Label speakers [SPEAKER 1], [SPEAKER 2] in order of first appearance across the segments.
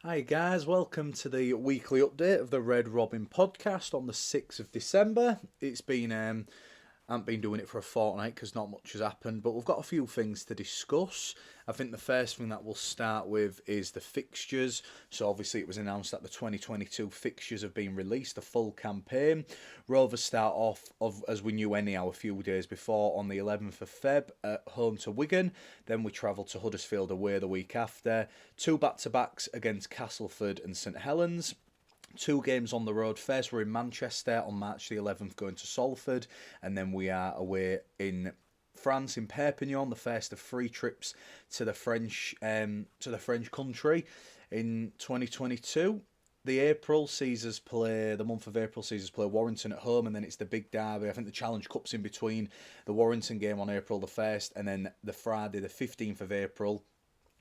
[SPEAKER 1] Hi guys, welcome to the weekly update of the Red Robin podcast on the 6th of December. It's been, I haven't been doing it for a fortnight because not much has happened, but we've got a few things to discuss. I think the first thing that we'll start with is the fixtures. So obviously it was announced that the 2022 fixtures have been released, the full campaign. Rovers start off, as we knew anyhow, a few days before on the 11th of Feb at home to Wigan. Then we travel to Huddersfield away the week after. 2 back-to-backs against Castleford and St Helens. 2 games on the road. First, we're in Manchester on March the 11th, going to Salford, and then we are away in France in Perpignan. The first of 3 trips to the French country in 2022. The month of April sees us play Warrington at home, and then it's the big derby. I think the Challenge Cup's in between the Warrington game on April the 1st, and then the Friday the 15th of April.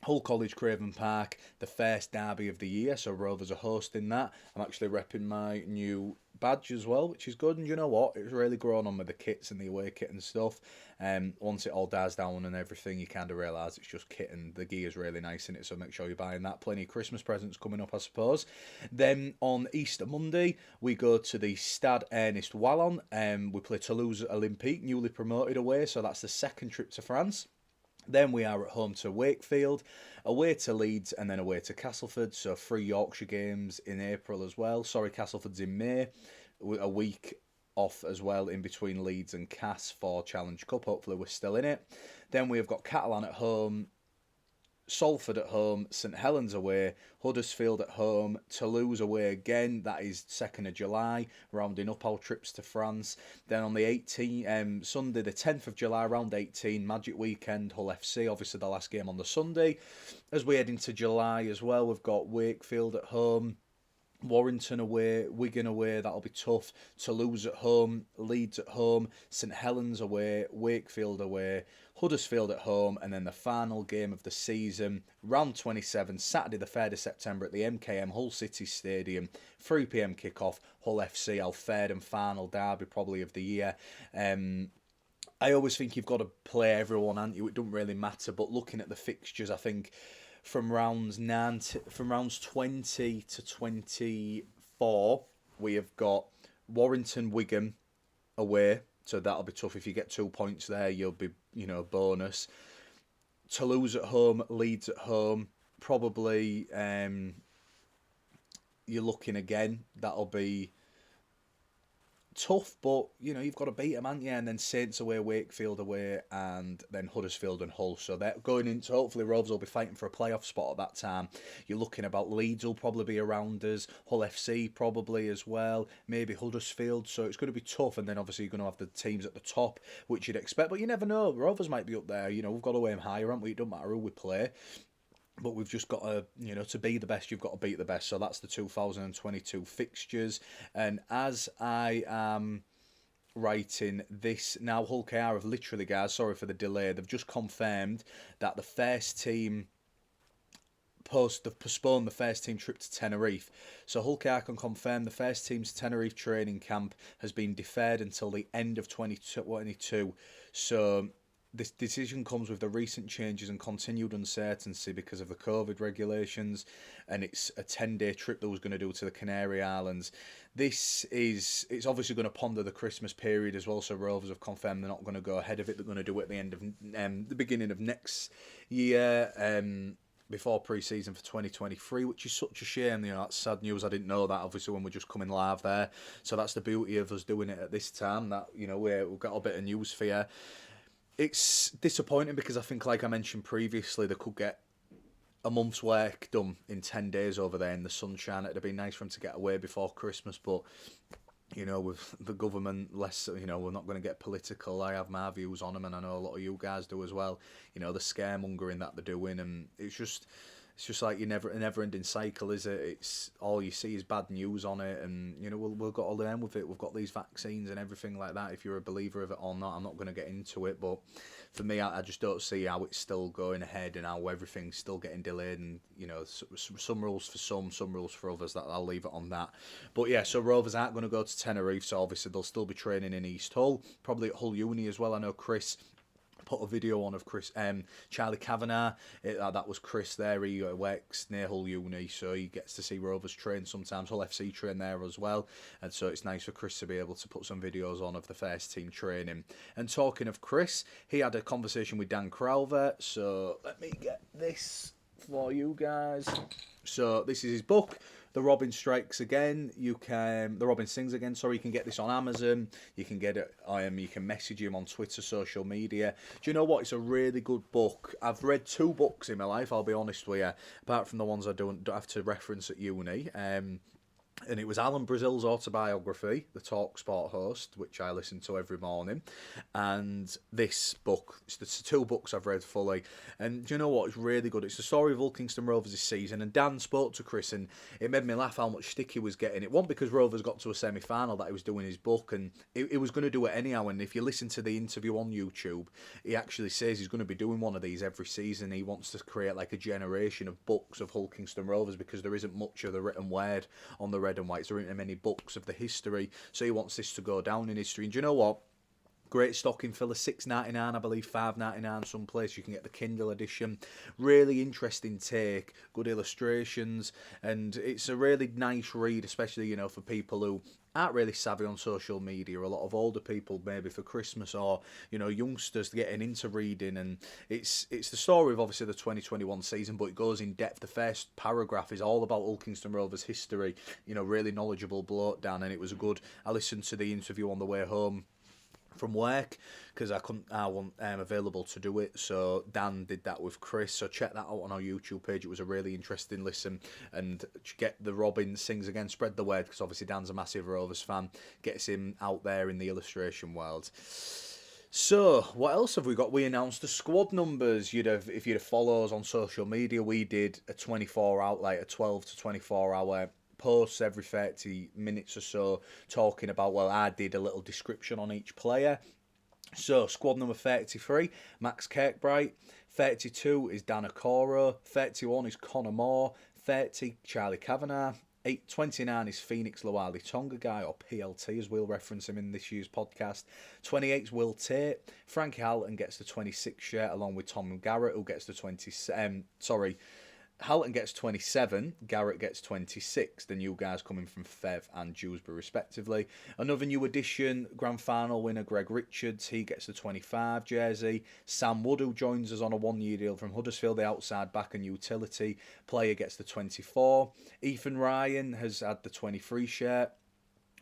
[SPEAKER 1] Hull College, Craven Park, the first derby of the year, so Rovers are hosting that. I'm actually repping my new badge as well, which is good, and you know what, it's really grown on with the kits and the away kit and stuff. Once it all dies down and everything, you kind of realise it's just kit, and the gear's really nice in it, so make sure you're buying that. Plenty of Christmas presents coming up, I suppose. Then on Easter Monday, we go to the Stade Ernest Wallon, we play 𝚂𝙾𝙲𝙀𝐵, newly promoted away, so that's the second trip to France. Then we are at home to Wakefield, away to Leeds, and then away to Castleford. So 3 Yorkshire games in April as well. Castleford's in May. A week off as well in between Leeds and Cass for Challenge Cup. Hopefully we're still in it. Then we have got Catalan at home, Salford at home, St Helens away, Huddersfield at home, Toulouse away again. That is 2nd of July, rounding up our trips to France. Then on the 18th, Sunday the 10th of July, round 18, Magic Weekend, Hull FC, obviously the last game on the Sunday. As we head into July as well, we've got Wakefield at home, Warrington away, Wigan away, that'll be tough. Toulouse at home, Leeds at home, St Helens away, Wakefield away, Huddersfield at home, and then the final game of the season, round 27, Saturday the 3rd of September at the MKM Hull City Stadium, 3 p.m. kickoff, Hull FC, our third and final derby probably of the year. I always think you've got to play everyone, haven't you? It doesn't really matter, but looking at the fixtures, I think from rounds 20 to 24, we have got Warrington, Wigan away, so that'll be tough. If you get 2 points there, you'll be, bonus. Toulouse at home, Leeds at home, probably you're looking again, that'll be tough, but you've got to beat them, haven't you? And then Saints away, Wakefield away, and then Huddersfield and Hull. So they're going into, hopefully Rovers will be fighting for a playoff spot at that time. You're looking about Leeds will probably be around us, Hull FC probably as well, maybe Huddersfield. So it's going to be tough, and then obviously you're going to have the teams at the top, which you'd expect, but you never know. Rovers might be up there. We've got to aim higher, haven't we? It doesn't matter who we play. But we've just got to, to be the best, you've got to beat the best. So that's the 2022 fixtures. And as I am writing this now, Hull KR have literally, guys, sorry for the delay, they've just confirmed that the first team they've postponed the first team trip to Tenerife. So Hull KR can confirm the first team's Tenerife training camp has been deferred until the end of 2022. So this decision comes with the recent changes and continued uncertainty because of the COVID regulations, and it's a 10-day trip that was going to do to the Canary Islands. It's obviously going to ponder the Christmas period as well, so Rovers have confirmed they're not going to go ahead of it. They're going to do it at the end of the beginning of next year, before pre-season for 2023, which is such a shame. That's sad news. I didn't know that, obviously, when we're just coming live there. So that's the beauty of us doing it at this time, that, we've got a bit of news for you. It's disappointing because I think, like I mentioned previously, they could get a month's work done in 10 days over there in the sunshine. It'd have been nice for them to get away before Christmas, but, with the government, we're not going to get political. I have my views on them, and I know a lot of you guys do as well. The scaremongering that they're doing, and it's just like a never-ending cycle, is it? It's all you see is bad news on it, and we've got to learn with it. We've got these vaccines and everything like that. If you're a believer of it or not, I'm not going to get into it, but for me, I just don't see how it's still going ahead and how everything's still getting delayed. And some rules for some rules for others. That I'll leave it on that. But yeah, so Rovers aren't going to go to Tenerife, so obviously they'll still be training in East Hull, probably at Hull Uni as well. I know Chris put a video on of 𝚂𝙾𝙳𝙀. That was Chris there. He works near Hull Uni, so he gets to see Rovers train sometimes. Hull FC train there as well, and so it's nice for Chris to be able to put some videos on of the first team training. And talking of Chris, he had a conversation with Dan Crowther, so let me get this for you guys. So this is his book, The Robin Strikes Again. The Robin Sings Again. Sorry, you can get this on Amazon. You can get it. You can message him on Twitter, social media. Do you know what? It's a really good book. I've read 2 books in my life. I'll be honest with you. Apart from the ones I don't have to reference at uni. And it was Alan Brazil's autobiography, The TalkSport Host, which I listen to every morning, and this book. It's the 2 books I've read fully, and do you know what? It's really good. It's the story of Hull Kingston Rovers this season, and Dan spoke to Chris, and it made me laugh how much stick he was getting. It wasn't because Rovers got to a semi-final that he was doing his book, and he was going to do it anyhow, and if you listen to the interview on YouTube, he actually says he's going to be doing one of these every season. He wants to create like a generation of books of Hull Kingston Rovers, because there isn't much of the written word on the red and whites. There aren't many books of the history, so he wants this to go down in history. And do you know what? Great stocking filler, $6.99, I believe, $5.99 someplace. You can get the Kindle edition. Really interesting take, good illustrations, and it's a really nice read, especially, you know, for people who aren't really savvy on social media. A lot of older people, maybe for Christmas, or, you know, youngsters getting into reading. And it's the story of obviously the 2021 season, but it goes in depth. The first paragraph is all about Hull Kingston Rovers history. You know, really knowledgeable bloke, Dan, and it was good. I listened to the interview on the way home from work because I wasn't available to do it, so Dan did that with Chris. So check that out on our YouTube page. It was a really interesting listen, and get The Robin Sings Again, spread the word, because obviously Dan's a massive Rovers fan, gets him out there in the illustration world. So what else have we got? We announced the squad numbers. If you'd have followed us on social media, we did a 12 to 24 hour posts every 30 minutes or so, talking about, well, I did a little description on each player. So squad number 33, Max Kirkbright. 32 is Dan Okoro. 31 is Connor Moore. 30, Charlie Kavanagh. 29 is Phoenix Lawali 𝚂𝙾𝙳𝙀, or PLT as we'll reference him in this year's podcast. 28 is 𝚂𝙾𝙳𝙀. Frankie Halton gets the 26 shirt, along with Tom Garrett, who gets the 27. Halton gets 27, Garrett gets 26, the new guys coming from Fev and Dewsbury respectively. Another new addition, grand final winner Greg Richards, he gets the 25 jersey. Sam Wood, who joins us on a 1-year deal from Huddersfield, the outside back and utility player, gets the 24. Ethan Ryan has had the 23 shirt.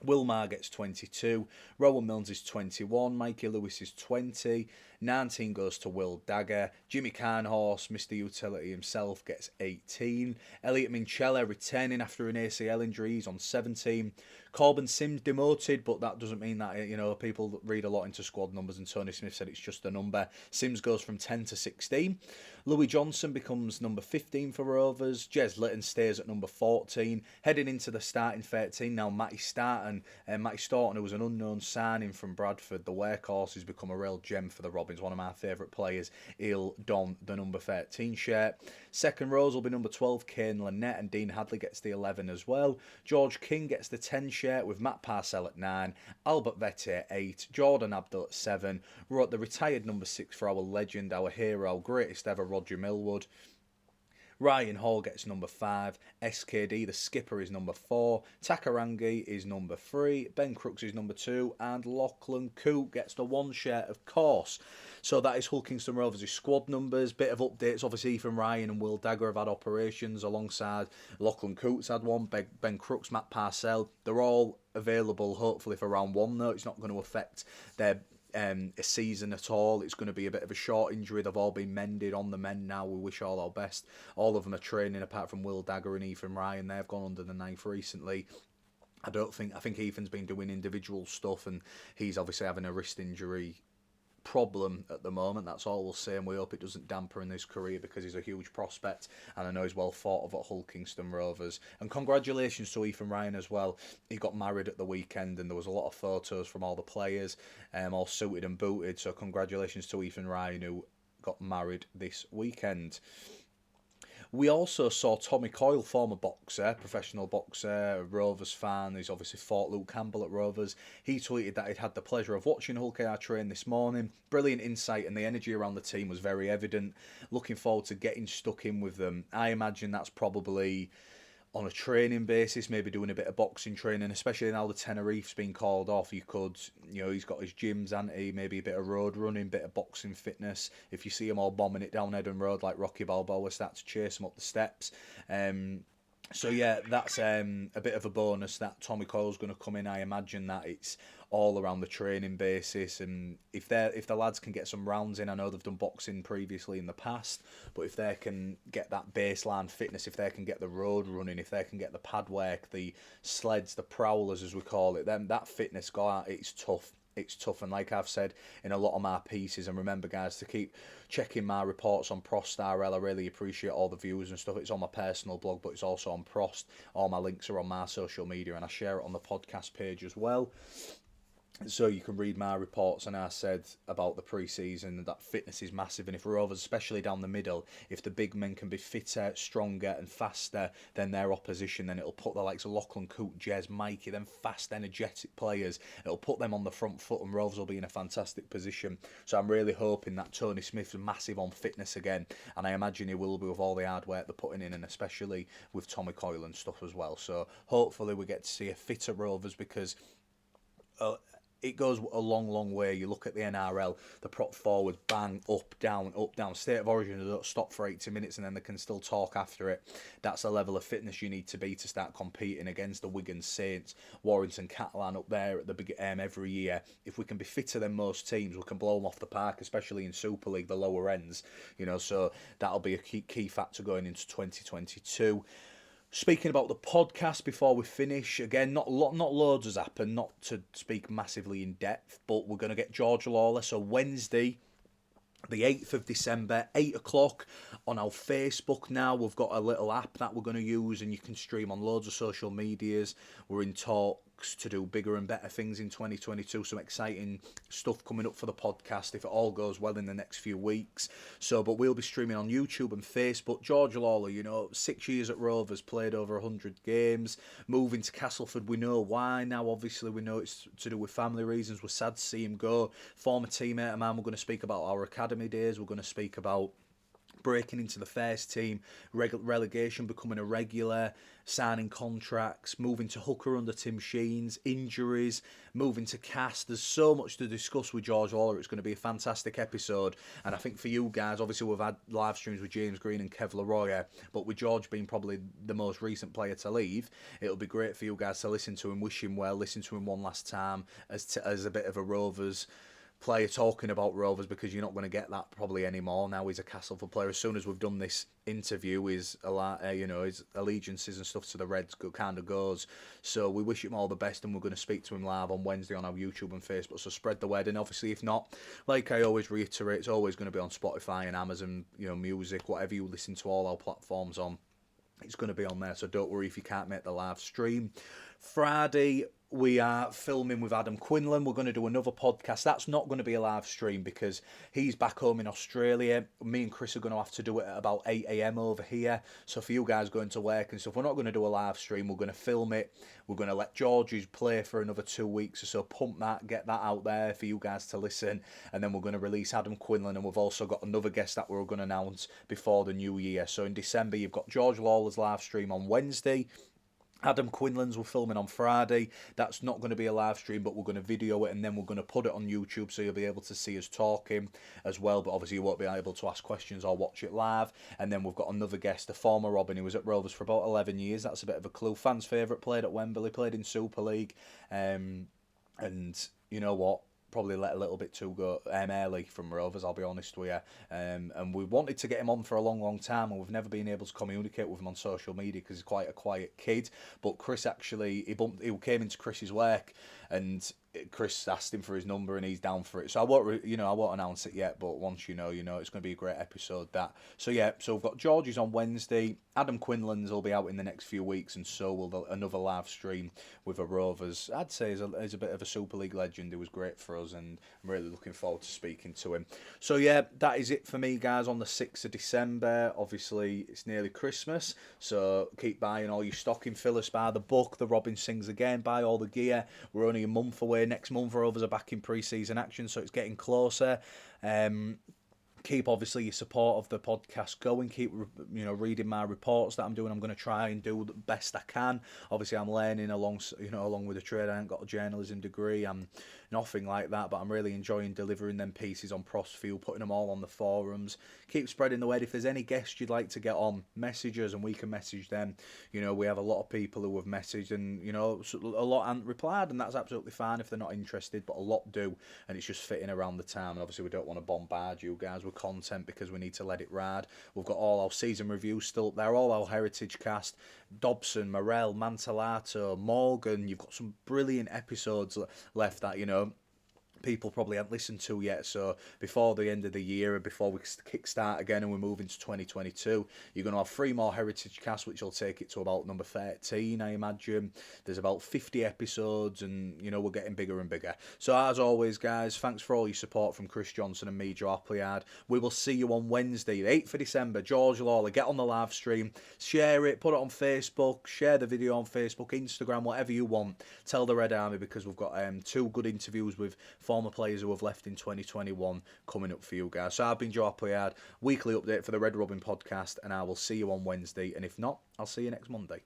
[SPEAKER 1] Will Maher gets 22, Rowan Milnes is 21, Mikey Lewis is 20, 19 goes to Will Dagger, Jimmy Carnhorse, Mr. Utility himself, gets 18, Elliot Minchella returning after an ACL injury, he's on 17, Corbin Sims demoted, but that doesn't mean that, you know, people read a lot into squad numbers, and Tony Smith said it's just a number. Sims goes from 10 to 16. Louis Johnson becomes number 15 for Rovers. Jez Litton stays at number 14. Heading into the starting 13 now, Matty Staunton, who was an unknown signing from Bradford. The workhorse has become a real gem for the Robins, one of my favourite players. He'll don the number 13 shirt. Second rows will be number 12, Kane Lynette, and Dean Hadley gets the 11 as well. George King gets the 10 shirt, with Matt Parcell at 9, Albert Vetty at 8, Jordan Abdul at 7, wrote the retired number 6 for our legend, our hero, our greatest ever, Roger Millwood. Ryan Hall gets number 5, SKD, the skipper, is number 4, Takarangi is number 3, Ben Crooks is number 2, and Lachlan Coote gets the 1 shirt, of course. So that is Hull Kingston Rovers' squad numbers. Bit of updates, obviously Ethan Ryan and Will Dagger have had operations, alongside Lachlan Coote's had one, Ben Crooks, Matt Parcell. They're all available hopefully for round 1 though. It's not going to affect their a season at all. It's going to be a bit of a short injury. They've all been mended on the mend now. We wish all our best. All of them are training, apart from Will Dagger and Ethan Ryan. They've gone under the knife recently. I think Ethan's been doing individual stuff, and he's obviously having a wrist injury problem at the moment. That's all we'll say, and we hope it doesn't dampen his career, because he's a huge prospect, and I know he's well thought of at Hull Kingston Rovers. And congratulations to Ethan Ryan as well. He got married at the weekend, and there was a lot of photos from all the players, all suited and booted. So congratulations to Ethan Ryan, who got married this weekend. We also saw Tommy Coyle, former boxer, professional boxer, Rovers fan, who's obviously fought Luke Campbell at Rovers. He tweeted that he'd had the pleasure of watching 𝚂𝐾𝐲 train this morning. Brilliant insight, and the energy around the team was very evident. Looking forward to getting stuck in with them. I imagine that's probably on a training basis, maybe doing a bit of boxing training, especially now the Tenerife's been called off. You could, he's got his gyms, hasn't he? Maybe a bit of road running, bit of boxing fitness. If you see him all bombing it down Eden Road like Rocky Balboa, start to chase him up the steps. So yeah, that's a bit of a bonus that Tommy Coyle's going to come in. I imagine that it's all around the training basis, and if the lads can get some rounds in, I know they've done boxing previously in the past, but if they can get that baseline fitness, if they can get the road running, if they can get the pad work, the sleds, the prowlers as we call it, then that fitness go out, it's tough. It's tough, and like I've said in a lot of my pieces, and remember guys to keep checking my reports on ProstRL. I really appreciate all the views and stuff. It's on my personal blog, but it's also on Prost. All my links are on my social media, and I share it on the podcast page as well. So you can read my reports, and I said about the pre-season that fitness is massive, and if Rovers, especially down the middle, if the big men can be fitter, stronger and faster than their opposition, then it'll put the likes of 𝚂𝙾𝙲𝙸𝙾, 𝚂𝙾𝙲𝙰𝚃, Mikey, them fast energetic players, it'll put them on the front foot, and Rovers will be in a fantastic position. So I'm really hoping that Tony Smith's massive on fitness again, and I imagine he will be with all the hard work they're putting in, and especially with Tommy Coyle and stuff as well. So hopefully we get to see a fitter Rovers, because it goes a long, long way. You look at the NRL, the prop forward, bang, up, down, up, down. State of Origin, they don't stop for 80 minutes and then they can still talk after it. That's the level of fitness you need to be to start competing against the Wigan Saints, Warrington, Catalan up there at the big every year. If we can be fitter than most teams, we can blow them off the park, especially in Super League, the lower ends. So that'll be a key factor going into 2022. Speaking about the podcast before we finish, again, not loads has happened, not to speak massively in depth, but we're going to get George Lawler. So Wednesday, the 8th of December, 8 o'clock on our Facebook now. We've got a little app that we're going to use, and you can stream on loads of social medias. We're in talks to do bigger and better things in 2022. Some exciting stuff coming up for the podcast if it all goes well in the next few weeks. But we'll be streaming on YouTube and Facebook. George Lawler, 6 years at Rovers, played over 100 games, moving to Castleford. We know why now. Obviously, we know it's to do with family reasons. We're sad to see him go. Former teammate of mine. We're going to speak about our academy days. We're going to speak about breaking into the first team, relegation, becoming a regular, signing contracts, moving to hooker under Tim Sheens, injuries, moving to cast. There's so much to discuss with George Lawler. It's going to be a fantastic episode. And I think for you guys, obviously we've had live streams with James Green and 𝚂𝙗𝙗, but with George being probably the most recent player to leave, it'll be great for you guys to listen to him, wish him well, listen to him one last time as a bit of a Rovers player talking about Rovers, because you're not going to get that probably anymore. Now he's a Castleford player. As soon as we've done this interview, his allegiances and stuff to the Reds kind of goes. So we wish him all the best, and we're going to speak to him live on Wednesday on our YouTube and Facebook. So spread the word, and obviously if not, like I always reiterate, it's always going to be on Spotify and Amazon, Music, whatever you listen to all our platforms on. It's going to be on there, so don't worry if you can't make the live stream. Friday, we are filming with Adam Quinlan. We're going to do another podcast. That's not going to be a live stream because he's back home in Australia. Me and Chris are going to have to do it at about 8 a.m. over here. So for you guys going to work and stuff, we're not going to do a live stream. We're going to film it. We're going to let Georgie play for another 2 weeks or so, pump that, get that out there for you guys to listen. And then we're going to release Adam Quinlan. And we've also got another guest that we're going to announce before the new year. So in December, you've got George Lawler's live stream on Wednesday. Adam Quinlan's we're filming on Friday. That's not going to be a live stream, but we're going to video it, and then we're going to put it on YouTube, so you'll be able to see us talking as well. But obviously you won't be able to ask questions or watch it live. And then we've got another guest, the former Robin, who was at Rovers for about 11 years. That's a bit of a clue. Fans' favourite, played at Wembley, played in Super League. And you know what? Probably let a little bit too go early from Rovers, I'll be honest with you. And we wanted to get him on for a long, long time, and we've never been able to communicate with him on social media because he's quite a quiet kid. But Chris actually, he came into Chris's work, and Chris asked him for his number and he's down for it. So I won't announce it yet, but once you know, it's going to be a great episode. So we've got George's on Wednesday. Adam Quinlan's will be out in the next few weeks, and so will another live stream with a Rovers. I'd say is a bit of a Super League legend. He was great for us, and I'm really looking forward to speaking to him. So that is it for me, guys. On the 6th of December, obviously it's nearly Christmas, so keep buying all your stocking fillers. Buy the book, The Robin Sings Again. Buy all the gear. We're only a month away. Next month, Rovers are back in pre-season action, so it's getting closer. Keep obviously your support of the podcast going. Keep reading my reports that I'm doing. I'm going to try and do the best I can. Obviously, I'm learning along with the trade. I ain't got a journalism degree. I'm nothing like that, but I'm really enjoying delivering them pieces on Prosfield, putting them all on the forums. Keep spreading the word. If there's any guests you'd like to get on, message us and we can message them. We have a lot of people who have messaged, and a lot haven't replied, and that's absolutely fine if they're not interested, but a lot do, and it's just fitting around the time. And obviously we don't want to bombard you guys with content because we need to let it ride. We've got all our season reviews still up there, all our heritage cast, Dobson, Morel, Mantellato, Morgan. You've got some brilliant episodes left that people probably haven't listened to yet. So before the end of the year, and before we kickstart again and we move into 2022, you're going to have 3 more heritage casts, which will take it to about number 13, I imagine. There's about 50 episodes, and we're getting bigger and bigger. So as always, guys, thanks for all your support from Chris Johnson and me, Joe 𝚂𝙗𝐵𝐻𝐵𝐻𝐵. We will see you on Wednesday, the 8th of December. George Lawler, get on the live stream, share it, put it on Facebook, share the video on Facebook, Instagram, whatever you want. Tell the Red Army, because we've got 2 good interviews with former players who have left in 2021 coming up for you guys. So I've been Joe 𝚂𝚗𝐵𝐻𝐵𝐻𝐵, weekly update for the Red Robin podcast, and I will see you on Wednesday, and if not, I'll see you next Monday.